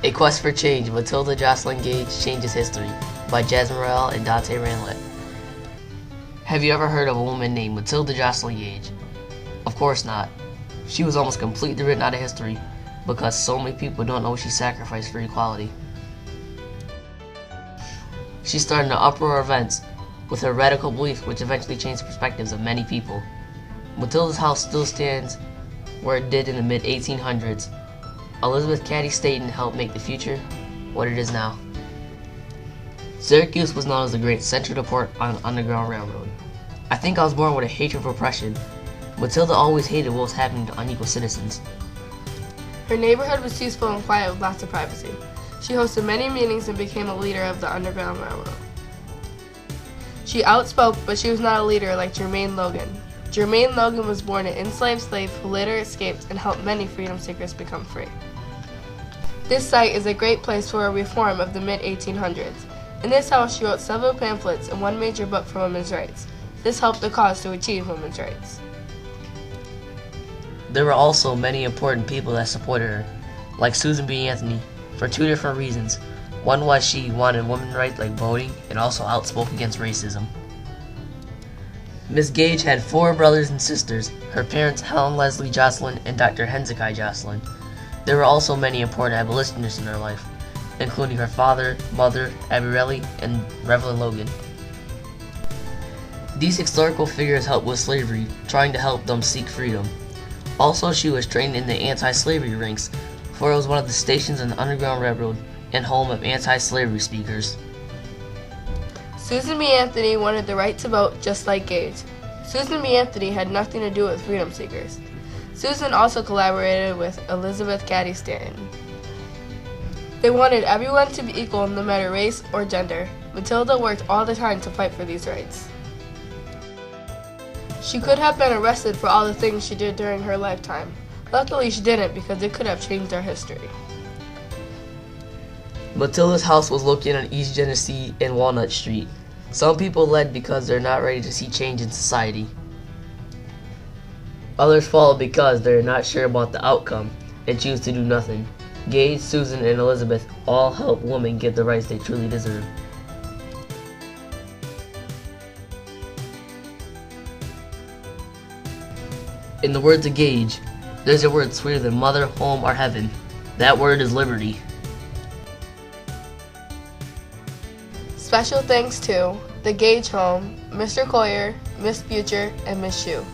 A Quest for Change, Matilda Jocelyn Gage Changes History by Jazmine and Dante Ranlett. Have you ever heard of a woman named Matilda Jocelyn Gage? Of course not. She was almost completely written out of history because so many people don't know what she sacrificed for equality. She started an uproar of events with her radical belief which eventually changed the perspectives of many people. Matilda's house still stands where it did in the mid-1800s. Elizabeth Cady Stanton helped make the future what it is now. Syracuse was known as the great central port on an underground railroad. I think I was born with a hatred for oppression. Matilda always hated what was happening to unequal citizens. Her neighborhood was peaceful and quiet with lots of privacy. She hosted many meetings and became a leader of the Underground Railroad. She outspoke, but she was not a leader like Jermaine Logan. Jermaine Logan was born an enslaved slave who later escaped and helped many freedom seekers become free. This site is a great place for a reform of the mid-1800s. In this house, she wrote several pamphlets and one major book for women's rights. This helped the cause to achieve women's rights. There were also many important people that supported her, like Susan B. Anthony, for two different reasons. One was she wanted women's rights like voting and also outspoke against racism. Miss Gage had 4 brothers and sisters, her parents Helen Leslie Jocelyn and Dr. Hezekiah Jocelyn. There were also many important abolitionists in her life, including her father, mother, Aberelli, and Reverend Logan. These historical figures helped with slavery, trying to help them seek freedom. Also, she was trained in the anti-slavery ranks, for it was one of the stations on the Underground Railroad and home of anti-slavery speakers. Susan B. Anthony wanted the right to vote just like Gage. Susan B. Anthony had nothing to do with freedom seekers. Susan also collaborated with Elizabeth Cady Stanton. They wanted everyone to be equal no matter race or gender. Matilda worked all the time to fight for these rights. She could have been arrested for all the things she did during her lifetime. Luckily she didn't because it could have changed our history. Matilda's house was located on East Genesee and Walnut Street. Some people led because they're not ready to see change in society. Others followed because they're not sure about the outcome and choose to do nothing. Gage, Susan, and Elizabeth all helped women get the rights they truly deserve. In the words of Gage, there's a word sweeter than mother, home, or heaven. That word is liberty. Special thanks to the Gage Home, Mr. Coyer, Miss Butcher, and Miss Shue.